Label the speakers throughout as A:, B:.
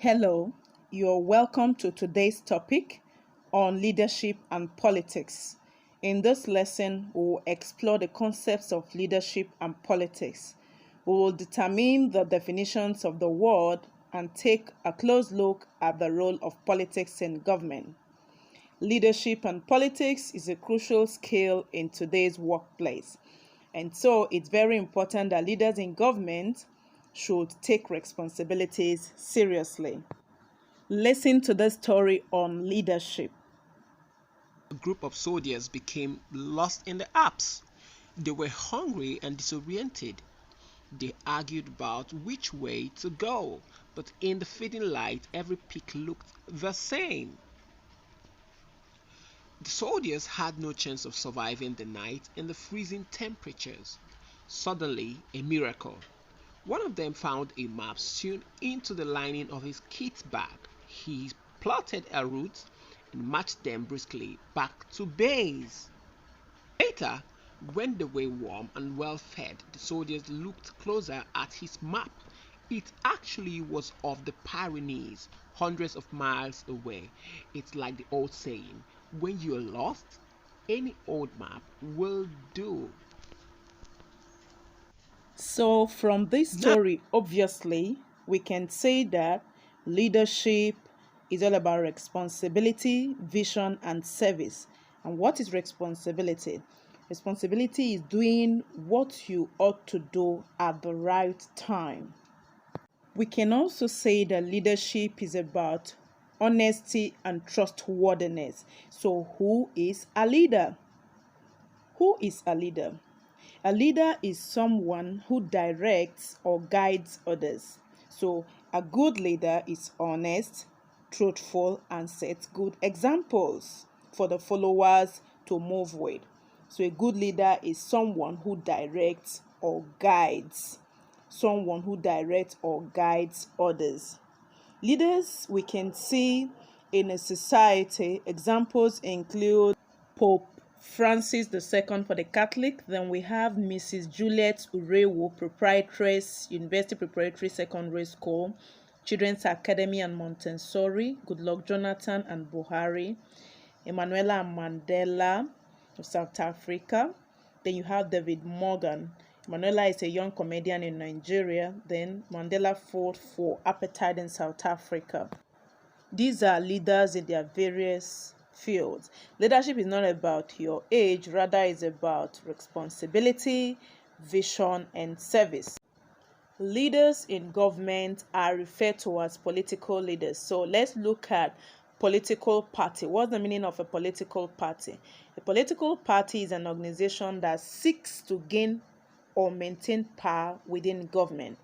A: Hello, you're welcome to today's topic on leadership and politics. In this lesson, we will explore the concepts of leadership and politics. We will determine the definitions of the word and take a close look at the role of politics in government. Leadership and politics is a crucial skill in today's workplace. And so it's very important that leaders in government should take responsibilities seriously. Listen to the story on leadership.
B: A group of soldiers became lost in the Alps. They were hungry and disoriented. They argued about which way to go, but in the fading light, every peak looked the same. The soldiers had no chance of surviving the night in the freezing temperatures. Suddenly, a miracle. One of them found a map sewn into the lining of his kit bag. He plotted a route and marched them briskly back to base. Later, when they were warm and well fed, the soldiers looked closer at his map. It actually was of the Pyrenees, hundreds of miles away. It's like the old saying, when you're lost, any old map will do.
A: So, from this story, obviously, we can say that leadership is all about responsibility, vision, and service. And what is responsibility? Responsibility is doing what you ought to do at the right time. We can also say that leadership is about honesty and trustworthiness. So, who is a leader? Who is a leader? A leader is someone who directs or guides others. So, a good leader is honest, truthful, and sets good examples for the followers to move with. So, a good leader is someone who directs or guides. Someone who directs or guides others. Leaders we can see in a society, examples include Pope Francis II for the Catholic. Then we have Mrs. Juliet Urewu, proprietress, University Preparatory Secondary School, Children's Academy and Montessori, Goodluck Jonathan and Buhari, Emanuela Mandela of South Africa. Then you have David Morgan. Manuela is a young comedian in Nigeria. Then Mandela fought for apartheid in South Africa. These are leaders in their various fields. Leadership is not about your age, rather is about responsibility, vision, and service. Leaders in government are referred to as political leaders. So let's look at political party. What's the meaning of a political party? A political party is an organization that seeks to gain or maintain power within government.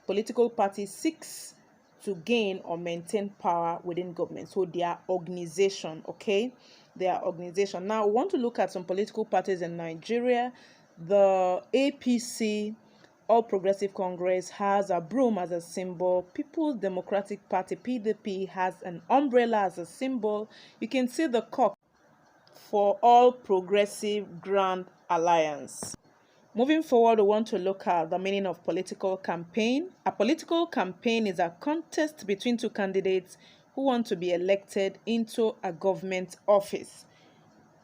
A: Political parties seeks to gain or maintain power within government. So they are organization, okay? They are organization. Now, we want to look at some political parties in Nigeria. The APC, All Progressive Congress, has a broom as a symbol. People's Democratic Party, PDP, has an umbrella as a symbol. You can see the cock for All Progressive Grand Alliance. Moving forward, we want to look at the meaning of political campaign. A political campaign is a contest between two candidates who want to be elected into a government office.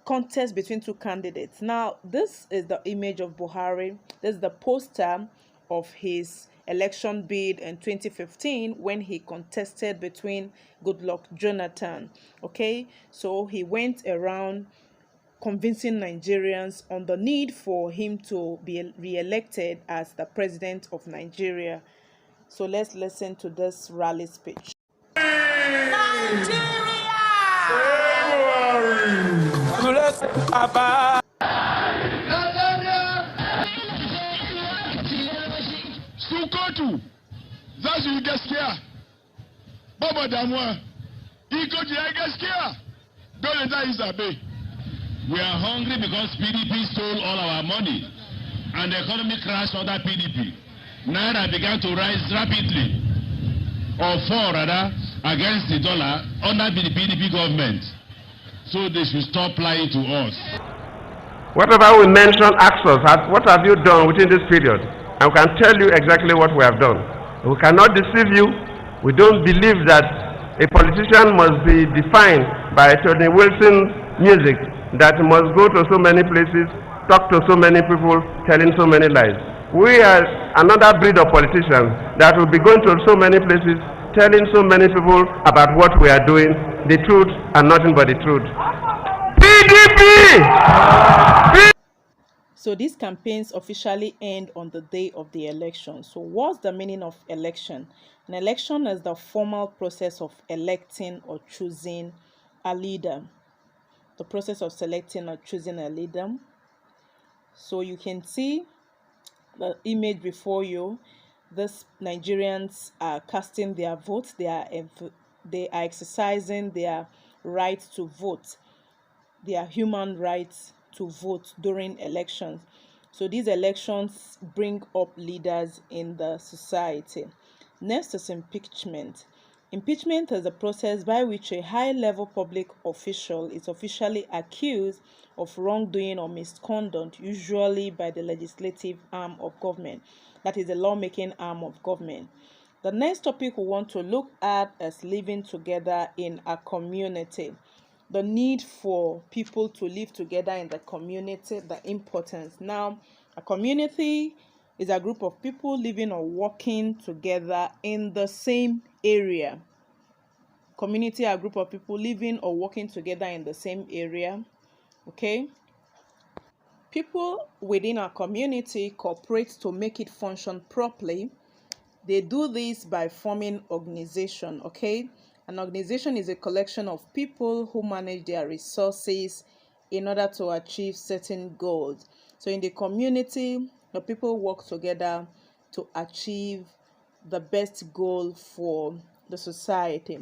A: Contest between two candidates. Now, this is the image of Buhari. This is the poster of his election bid in 2015 when he contested between Goodluck Jonathan. Okay, so he went around convincing Nigerians on the need for him to be re-elected as the president of Nigeria. So let's listen to this rally speech.
C: Nigeria!
D: Sukotu, za su yi gaskiya, ba damuwa, iko ji ya gaskiya, dole za yi zabe.
E: We are hungry because PDP stole all our money and the economy crashed under PDP. Naira began to rise rapidly, or fall rather, against the dollar under the PDP government. So they should stop lying to us.
F: Whatever we mention, ask us, what have you done within this period? And we can tell you exactly what we have done. We cannot deceive you. We don't believe that a politician must be defined by Tony Wilson's music, that he must go to so many places, talk to so many people, telling so many lies. We are another breed of politicians that will be going to so many places, telling so many people about what we are doing, the truth and nothing but the truth. PDP!
A: So these campaigns officially end on the day of the election. So what's the meaning of election? An election is the formal process of electing or choosing a leader. The process of selecting or choosing a leader. So you can see the image before you. These Nigerians are casting their votes. They are exercising their right to vote, their human rights to vote during elections. So these elections bring up leaders in the society. Next is impeachment. Impeachment is a process by which a high-level public official is officially accused of wrongdoing or misconduct, usually by the legislative arm of government, that is the lawmaking arm of government. The next topic we want to look at is living together in a community. The need for people to live together in the community, the importance. Now, a community is a group of people living or working together in the same area. Community are a group of people living or working together in the same area. Okay? People within a community cooperate to make it function properly. They do this by forming organization. Okay? An organization is a collection of people who manage their resources in order to achieve certain goals. So in the community, the people work together to achieve the best goal for the society.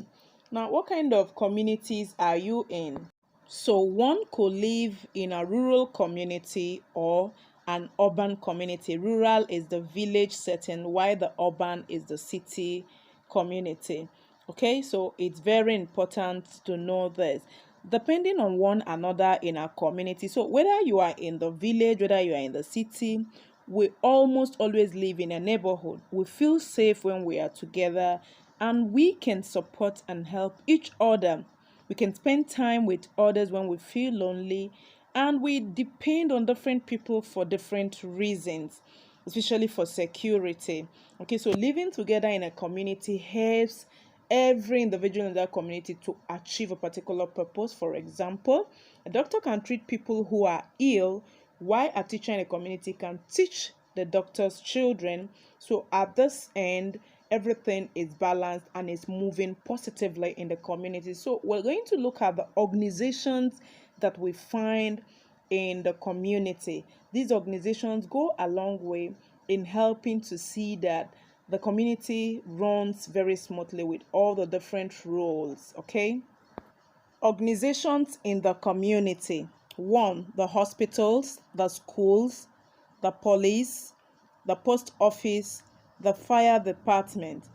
A: Now, what kind of communities are you in? So one could live in a rural community or an urban community. Rural is the village setting, while the urban is the city community. Okay, so it's very important to know this. Depending on one another in our community, so whether you are in the village, whether you are in the city, we almost always live in a neighborhood. We feel safe when we are together, and we can support and help each other. We can spend time with others when we feel lonely, and we depend on different people for different reasons, especially for security. Okay, so living together in a community helps every individual in that community to achieve a particular purpose. For example, a doctor can treat people who are ill, while a teacher in a community can teach the doctor's children. So at this end, everything is balanced and is moving positively in the community. So we're going to look at the organizations that we find in the community. These organizations go a long way in helping to see that the community runs very smoothly with all the different roles. Okay, organizations in the community. 1, the hospitals, the schools, the police, the post office, the fire department.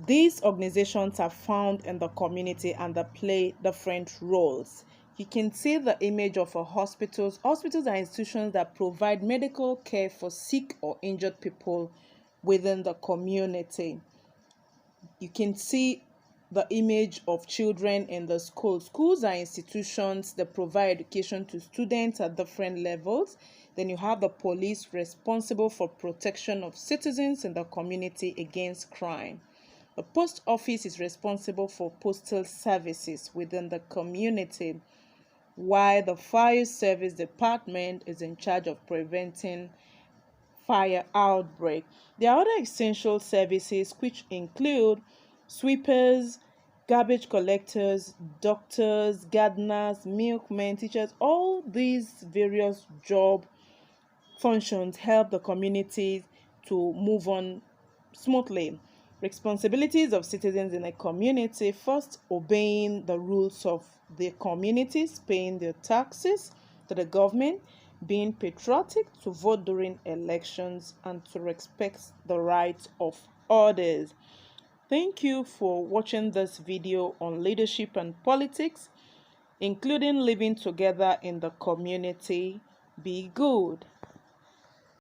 A: These organizations are found in the community and they play different roles. You can see the image of a hospitals. Hospitals are institutions that provide medical care for sick or injured people within the community. You can see the image of children in the school. Schools are institutions that provide education to students at different levels. Then you have the police, responsible for protection of citizens in the community against crime. The post office is responsible for postal services within the community, while the fire service department is in charge of preventing fire outbreak. There are other essential services which include sweepers, garbage collectors, doctors, gardeners, milkmen, teachers. All these various job functions help the communities to move on smoothly. Responsibilities of citizens in a community: first, obeying the rules of the communities, paying their taxes to the government, being patriotic, to vote during elections, and to respect the rights of others. Thank you for watching this video on leadership and politics, including living together in the community. Be good.